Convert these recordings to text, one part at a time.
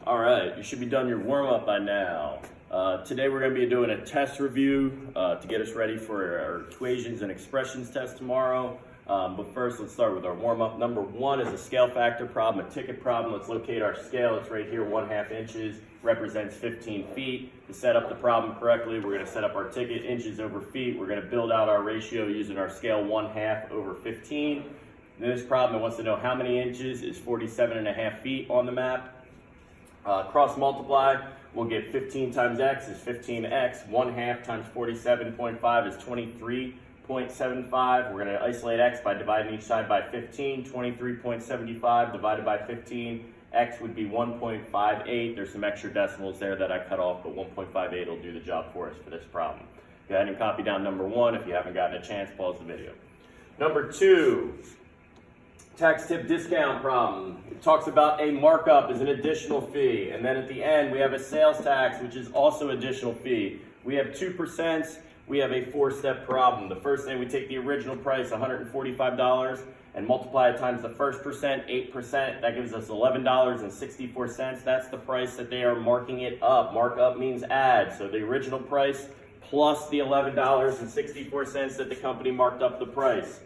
All right, you should be done your warm-up by now. Today we're going to be doing a test review to get us ready for our equations and expressions test tomorrow. But first, let's start with our warm-up. Number one is a scale factor problem, a ticket problem. Let's locate our scale. It's right here, 1/2 inches, represents 15 feet. To set up the problem correctly, we're going to set up our ticket inches over feet. We're going to build out our ratio using our scale 1/2 over 15. In this problem, it wants to know how many inches is 47.5 feet on the map. Cross multiply, we'll get 15 times x is 15x, 1/2 times 47.5 is 23.75. We're going to isolate x by dividing each side by 15. 23.75 divided by 15, x would be 1.58. There's some extra decimals there that I cut off, but 1.58 will do the job for us for this problem. Go ahead and copy down number one. If you haven't gotten a chance, pause the video. Number two, tax tip discount problem. It talks about a markup as an additional fee, and then at the end we have a sales tax, which is also additional fee. We have 2%. We have a four-step problem. The first thing, we take the original price, $145, and multiply it times the first percent, 8%. That gives us $11.64. That's the price that they are marking it up. Markup means add. So the original price plus the $11.64 that the company marked up the price.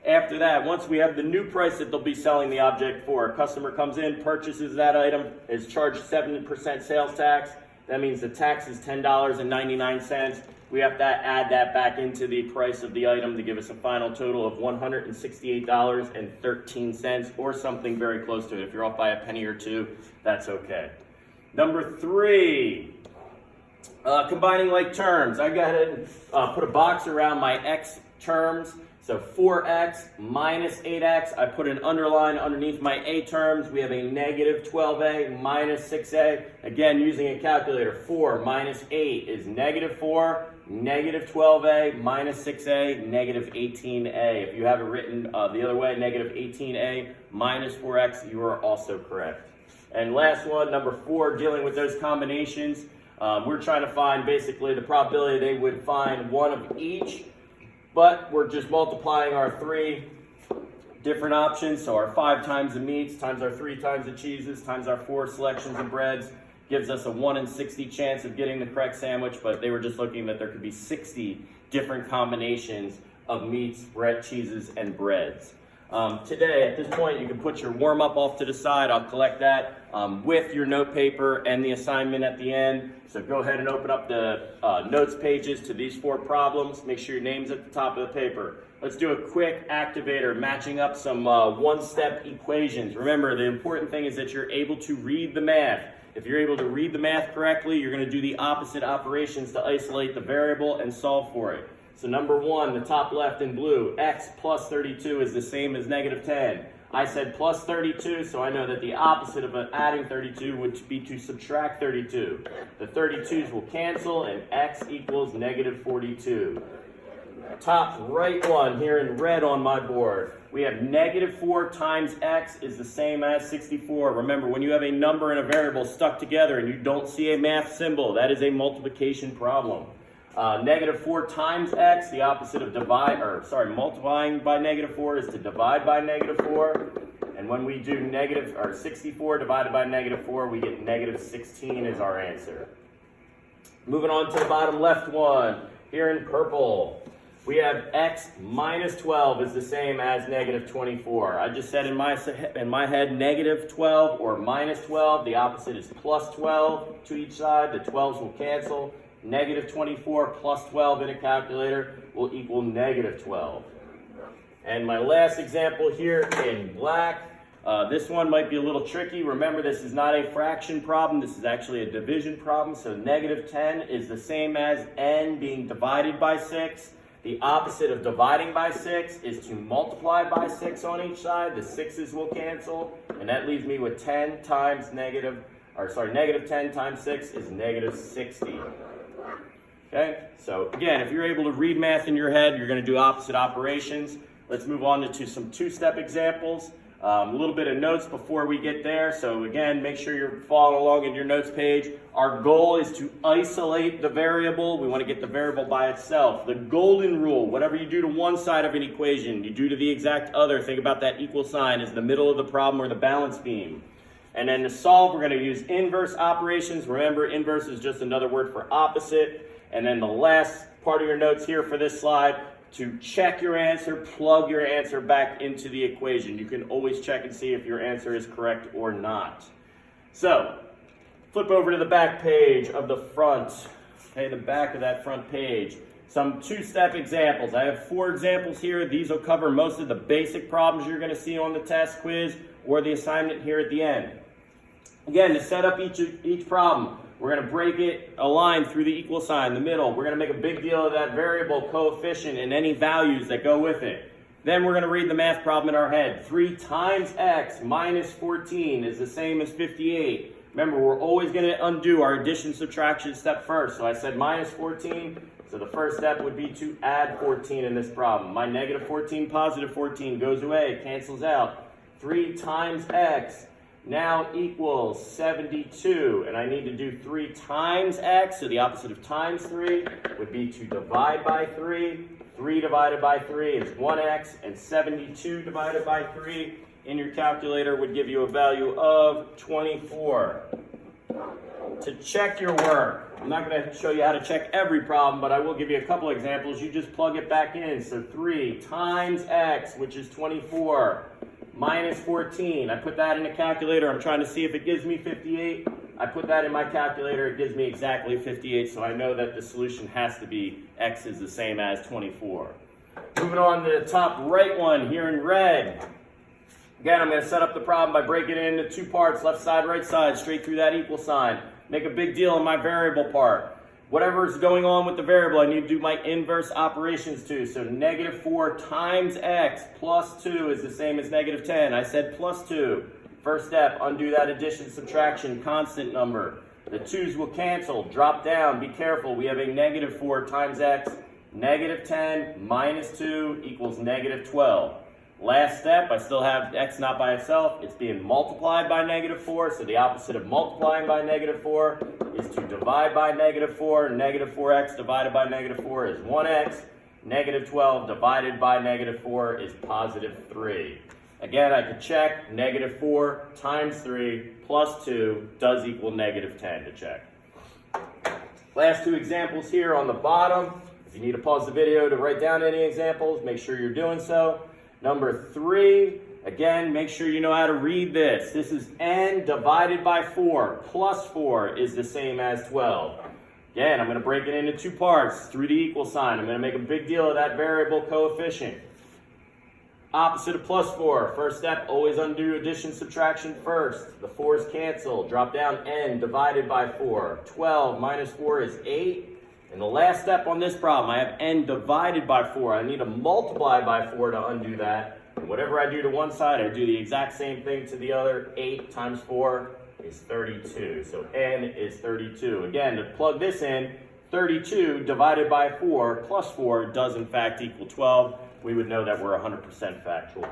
After that, once we have the new price that they'll be selling the object for, a customer comes in, purchases that item, is charged 7% sales tax. That means the tax is $10.99. We have to add that back into the price of the item to give us a final total of $168.13, or something very close to it. If you're off by a penny or two, that's okay. Number three, combining like terms. I go ahead and put a box around my x terms. So 4x minus 8x, I put an underline underneath my a terms. We have a negative 12a minus 6a. Again, using a calculator, 4 minus 8 is negative 4, negative 12a minus 6a, negative 18a. If you have it written the other way, negative 18a minus 4x, you are also correct. And last one, number four, dealing with those combinations. We're trying to find basically the probability they would find one of each. But we're just multiplying our three different options. So our 5 times the meats times our 3 times the cheeses times our 4 selections of breads gives us a 1 in 60 chance of getting the correct sandwich. But they were just looking that there could be 60 different combinations of meats, bread, cheeses, and breads. Today, at this point, you can put your warm-up off to the side. I'll collect that with your note paper and the assignment at the end. So go ahead and open up the notes pages to these 4 problems. Make sure your name's at the top of the paper. Let's do a quick activator, matching up some one-step equations. Remember, the important thing is that you're able to read the math. If you're able to read the math correctly, you're going to do the opposite operations to isolate the variable and solve for it. So number one, the top left in blue, x plus 32 is the same as negative 10. I said plus 32, so I know that the opposite of adding 32 would be to subtract 32. The 32s will cancel, and x equals negative 42. Top right one here in red on my board, we have negative 4 times x is the same as 64. Remember, when you have a number and a variable stuck together and you don't see a math symbol, that is a multiplication problem. Negative 4 times x, the opposite of multiplying by negative 4 is to divide by negative 4. And when we do 64 divided by negative 4, we get negative 16 as our answer. Moving on to the bottom left one, here in purple, we have x minus 12 is the same as negative 24. I just said in my head negative 12 or minus 12. The opposite is plus 12 to each side. The 12s will cancel. Negative 24 plus 12 in a calculator will equal negative 12. And my last example here in black, this one might be a little tricky. Remember, this is not a fraction problem. This is actually a division problem. So negative 10 is the same as n being divided by 6. The opposite of dividing by 6 is to multiply by 6 on each side. The 6's will cancel, and that leaves me with negative 10 times 6 is negative 60. Okay, so again, if you're able to read math in your head, you're going to do opposite operations. Let's move on to some two-step examples. A little bit of notes before we get there. So again, make sure you're following along in your notes page. Our goal is to isolate the variable. We want to get the variable by itself. The golden rule, whatever you do to one side of an equation, you do to the exact other. Think about that equal sign as the middle of the problem or the balance beam. And then to solve, we're going to use inverse operations. Remember, inverse is just another word for opposite. And then the last part of your notes here for this slide, to check your answer, plug your answer back into the equation. You can always check and see if your answer is correct or not. So, flip over to the back page of the front. Okay, the back of that front page. Some two-step examples. I have 4 examples here. These will cover most of the basic problems you're going to see on the test quiz or the assignment here at the end. Again, to set up each problem, we're going to break it a line through the equal sign, the middle. We're going to make a big deal of that variable coefficient and any values that go with it. Then we're going to read the math problem in our head. 3 times x minus 14 is the same as 58. Remember, we're always going to undo our addition subtraction step first. So I said minus 14. So the first step would be to add 14 in this problem. My negative 14, positive 14 goes away, cancels out. 3 times x now equals 72. And I need to do 3 times x. So the opposite of times 3 would be to divide by 3. 3 divided by 3 is 1x. And 72 divided by 3 in your calculator would give you a value of 24. To check your work, I'm not going to show you how to check every problem, but I will give you a couple examples. You just plug it back in. So 3 times x, which is 24, minus 14. I put that in the calculator. I'm trying to see if it gives me 58. I put that in my calculator. It gives me exactly 58, so I know that the solution has to be x is the same as 24. Moving on to the top right one here in red. Again, I'm going to set up the problem by breaking it into 2 parts, left side, right side, straight through that equal sign. Make a big deal in my variable part. Whatever is going on with the variable, I need to do my inverse operations to. So negative 4 times x plus 2 is the same as negative 10. I said plus 2. First step, undo that addition, subtraction, constant number. The 2's will cancel, drop down, be careful. We have a negative 4 times x, negative 10 minus 2 equals negative 12. Last step, I still have x not by itself. It's being multiplied by negative 4. So the opposite of multiplying by negative 4 is to divide by negative 4. Negative 4x divided by negative 4 is 1x. Negative 12 divided by negative 4 is positive 3. Again, I could check negative 4 times 3 plus 2 does equal negative 10 to check. Last 2 examples here on the bottom. If you need to pause the video to write down any examples, make sure you're doing so. Number 3, again, make sure you know how to read this. This is n divided by 4 plus 4 is the same as 12. Again, I'm going to break it into 2 parts through the equal sign. I'm going to make a big deal of that variable coefficient. Opposite of plus 4. First step, always undo addition, subtraction first. The 4's cancel. Drop down n divided by 4. 12 minus 4 is 8. And the last step on this problem, I have n divided by 4. I need to multiply by 4 to undo that. And whatever I do to one side, I do the exact same thing to the other. 8 times 4 is 32. So n is 32. Again, to plug this in, 32 divided by 4 plus 4 does in fact equal 12. We would know that we're 100% factual.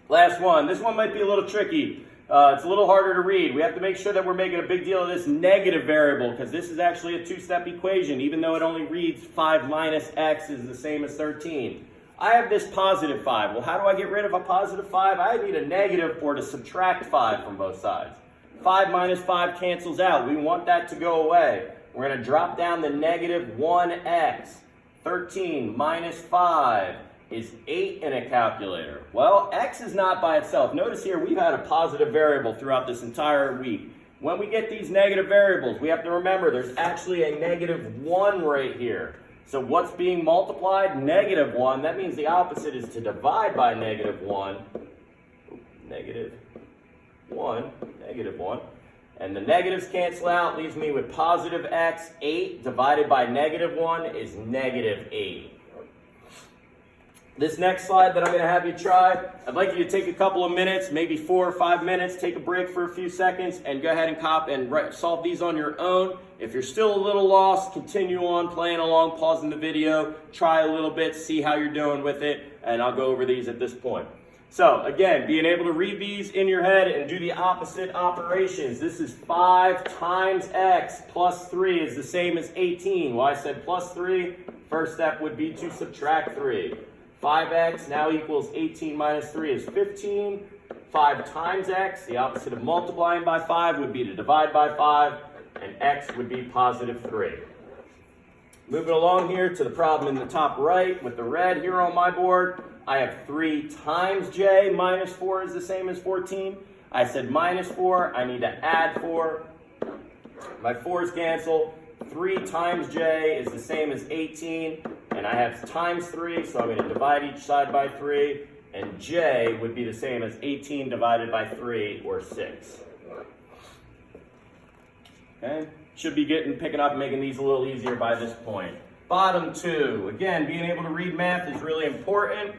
Last one. This one might be a little tricky. It's a little harder to read. We have to make sure that we're making a big deal of this negative variable because this is actually a 2-step equation, even though it only reads 5 minus x is the same as 13. I have this positive 5. Well, how do I get rid of a positive 5? I need a negative or to subtract 5 from both sides. 5 minus 5 cancels out. We want that to go away. We're going to drop down the negative 1x. 13 minus 5 is 8 in a calculator. Well, x is not by itself. Notice here we've had a positive variable throughout this entire week. When we get these negative variables, we have to remember there's actually a negative 1 right here. So what's being multiplied? Negative 1. That means the opposite is to divide by negative 1. Negative 1, negative 1. And the negatives cancel out, leaves me with positive x. 8 divided by negative 1 is negative 8. This next slide that I'm going to have you try, I'd like you to take a couple of minutes, maybe 4 or 5 minutes, take a break for a few seconds, and go ahead and solve these on your own. If you're still a little lost, continue on playing along, pausing the video, try a little bit, see how you're doing with it, and I'll go over these at this point. So, again, being able to read these in your head and do the opposite operations. This is 5 times x plus 3 is the same as 18. Well, I said plus 3. First step would be to subtract 3. 5x now equals 18 minus 3 is 15. 5 times x, the opposite of multiplying by 5 would be to divide by 5, and x would be positive 3. Moving along here to the problem in the top right with the red here on my board, I have 3 times j minus 4 is the same as 14. I said minus 4, I need to add 4. My 4's cancel. 3 times j is the same as 18, and I have times 3, so I'm going to divide each side by 3, and j would be the same as 18 divided by 3, or 6. Okay? Should be picking up and making these a little easier by this point. Bottom 2. Again, being able to read math is really important.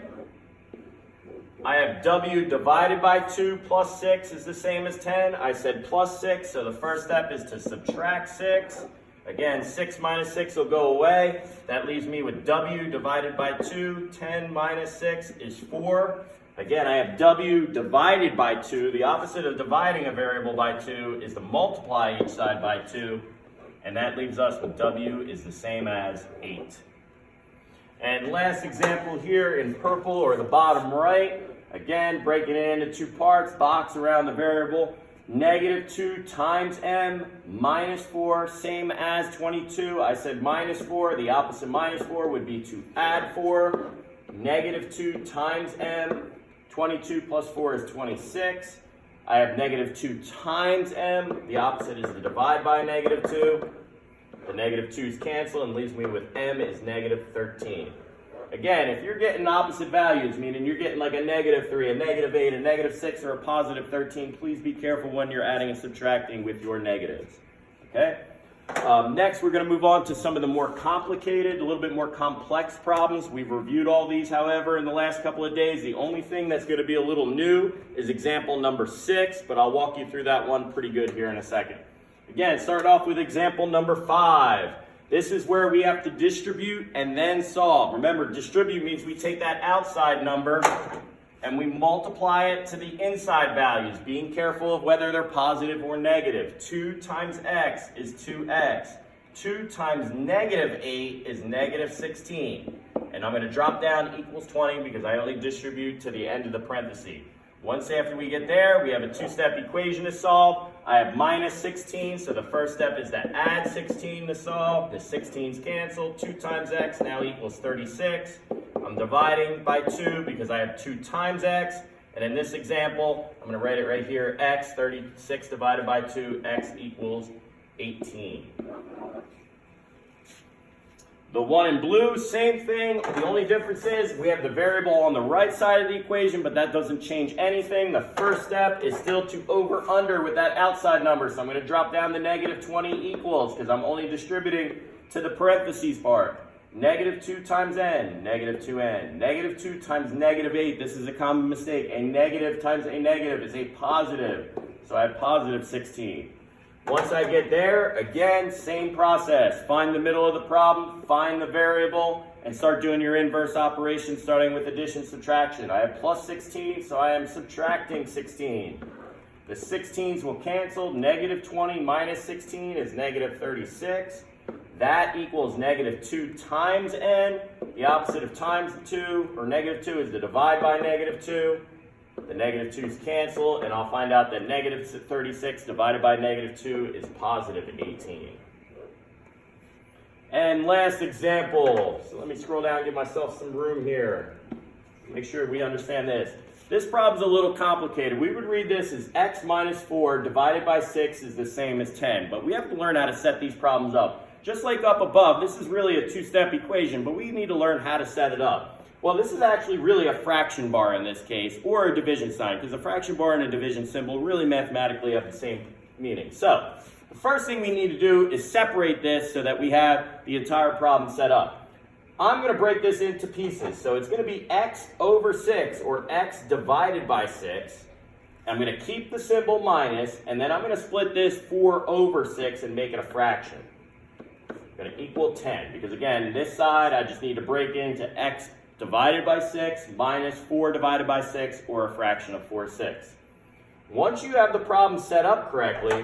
I have w divided by 2 plus 6 is the same as 10. I said plus 6, so the first step is to subtract 6. Again, 6 minus 6 will go away. That leaves me with w divided by 2. 10 minus 6 is 4. Again, I have w divided by 2. The opposite of dividing a variable by 2 is to multiply each side by 2. And that leaves us with w is the same as 8. And last example here in purple, or the bottom right. Again, breaking it into 2 parts, box around the variable. Negative 2 times m minus 4, same as 22. I said minus 4. The opposite of minus 4 would be to add 4. Negative 2 times m. 22 plus 4 is 26. I have negative 2 times m. The opposite is to divide by negative 2. The negative 2's cancel and leaves me with m is negative 13. Again, if you're getting opposite values, meaning you're getting like a negative 3, a negative 8, a negative 6, or a positive 13, please be careful when you're adding and subtracting with your negatives. Okay? Next, we're going to move on to some of the more complicated, a little bit more complex problems. We've reviewed all these, however, in the last couple of days. The only thing that's going to be a little new is example number 6, but I'll walk you through that one pretty good here in a second. Again, start off with example number 5. This is where we have to distribute and then solve. Remember, distribute means we take that outside number and we multiply it to the inside values, being careful of whether they're positive or negative. 2 times x is 2x. 2 times negative 8 is negative 16. And I'm going to drop down equals 20 because I only distribute to the end of the parenthesis. Once after we get there, we have a 2-step equation to solve. I have minus 16, so the first step is to add 16 to solve. The 16's canceled. 2 times x now equals 36. I'm dividing by 2 because I have 2 times x. And in this example, I'm going to write it right here. X, 36 divided by 2, x equals 18. The one in blue, same thing. The only difference is we have the variable on the right side of the equation, but that doesn't change anything. The first step is still to over-under with that outside number. So I'm going to drop down the negative 20 equals because I'm only distributing to the parentheses part. Negative 2 times n, negative 2n. Negative 2 times negative 8, this is a common mistake. A negative times a negative is a positive. So I have positive 16. Once I get there, again, same process. Find the middle of the problem, find the variable, and start doing your inverse operation, starting with addition, subtraction. I have plus 16, so I am subtracting 16. The 16s will cancel. Negative 20 minus 16 is negative 36. That equals negative 2 times n. The opposite of times 2, or negative 2, is to divide by negative 2. The negative 2's cancel, and I'll find out that negative 36 divided by negative 2 is positive 18. And last example. So let me scroll down and give myself some room here. Make sure we understand this. This problem's a little complicated. We would read this as x minus 4 divided by 6 is the same as 10. But we have to learn how to set these problems up. Just like up above, this is really a 2-step equation, but we need to learn how to set it up. Well, this is actually really a fraction bar in this case, or a division sign, because a fraction bar and a division symbol really mathematically have the same meaning. So, the first thing we need to do is separate this so that we have the entire problem set up. I'm going to break this into pieces. So it's going to be x over 6, or x divided by 6. I'm going to keep the symbol minus, and then I'm going to split this 4 over 6 and make it a fraction. I'm going to equal 10, because again, this side I just need to break into x divided by 6 minus 4 divided by 6, or a fraction of 4/6. Once you have the problem set up correctly,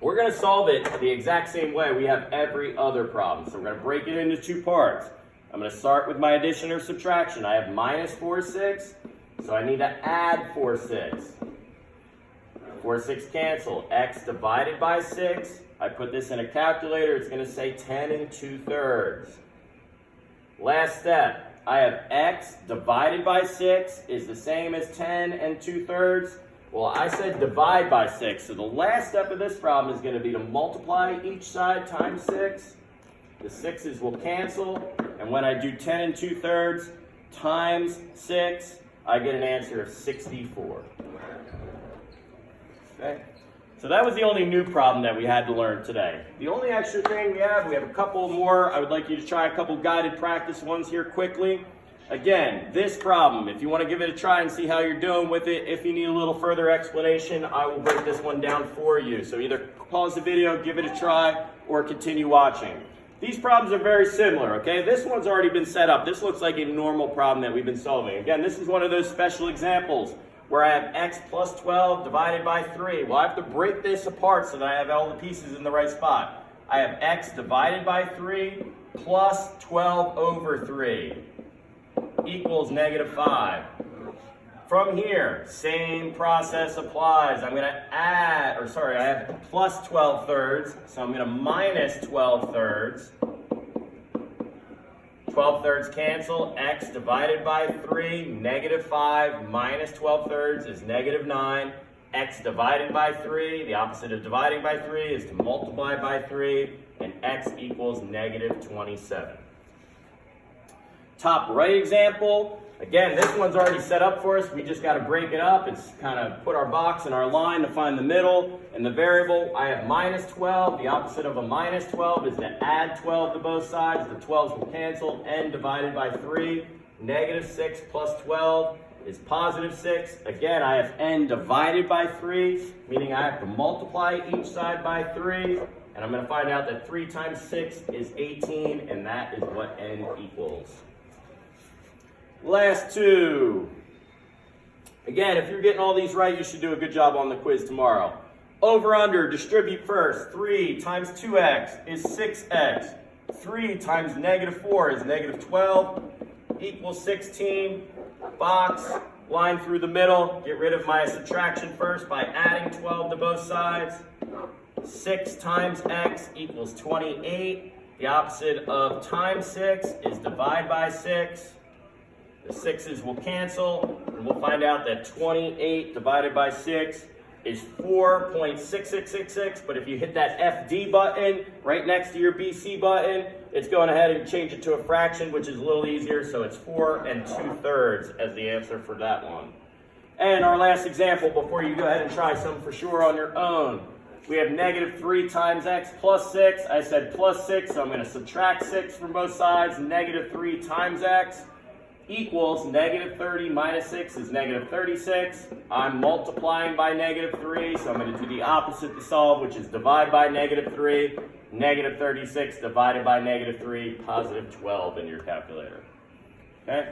we're going to solve it the exact same way we have every other problem. So we're going to break it into 2 parts. I'm going to start with my addition or subtraction. I have minus 4/6 So I need to add 4 6. 4 6 cancel. X divided by 6. I put this in a calculator. It's going to say 10 2/3. Last step. I have x divided by 6 is the same as 10 2/3. Well, I said divide by 6. So the last step of this problem is going to be to multiply each side times 6. The 6's will cancel. And when I do 10 2/3 times 6, I get an answer of 64. Okay? So that was the only new problem that we had to learn today. The only extra thing we have a couple more. I would like you to try a couple guided practice ones here quickly. Again, this problem, if you want to give it a try and see how you're doing with it, if you need a little further explanation, I will break this one down for you. So either pause the video, give it a try, or continue watching. These problems are very similar, okay? This one's already been set up. This looks like a normal problem that we've been solving. Again, this is one of those special examples where I have x plus 12 divided by 3. Well, I have to break this apart so that I have all the pieces in the right spot. I have x divided by 3 plus 12 over 3 equals -5. From here, same process applies. I'm going to add, I have plus 12/3, so I'm going to minus 12/3. 12/3 cancel. X divided by 3, -5 minus 12/3 is -9. X divided by 3, the opposite of dividing by 3 is to multiply by 3, and x equals -27. Top right example. Again, this one's already set up for us. We just got to break it up and kind of put our box in our line to find the middle. And the variable, I have -12. The opposite of a -12 is to add 12 to both sides. The 12s will cancel. N divided by 3. -6 plus 12 is +6. Again, I have n divided by 3, meaning I have to multiply each side by 3. And I'm going to find out that 3 times 6 is 18, and that is what n equals. Last two. Again, if you're getting all these right, you should do a good job on the quiz tomorrow. Over, under, distribute first. 3 times 2x is 6x. 3 times -4 is -12 equals 16. Box, line through the middle. Get rid of my subtraction first by adding 12 to both sides. 6 times x equals 28. The opposite of times 6 is divide by 6. The 6's will cancel, and we'll find out that 28 divided by 6 is 4.6666, but if you hit that FD button right next to your BC button, it's going ahead and change it to a fraction, which is a little easier, so it's 4 2/3 as the answer for that one. And our last example, before you go ahead and try some for sure on your own, we have -3 times x plus 6. I said plus 6, so I'm going to subtract 6 from both sides. -3 times x equals -30 minus 6 is -36. I'm multiplying by -3, so I'm going to do the opposite to solve, which is divide by -3. -36 divided by -3, +12 in your calculator. Okay?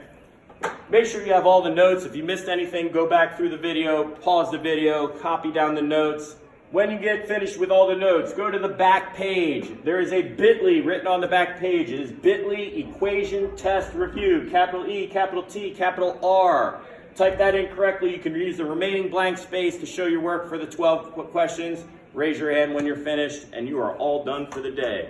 Make sure you have all the notes. If you missed anything, go back through the video, pause the video, copy down the notes. When you get finished with all the notes, go to the back page. There is a bit.ly written on the back page. It is bit.ly equation test review, capital E, capital T, capital R. Type that in correctly. You can use the remaining blank space to show your work for the 12 questions. Raise your hand when you're finished, and you are all done for the day.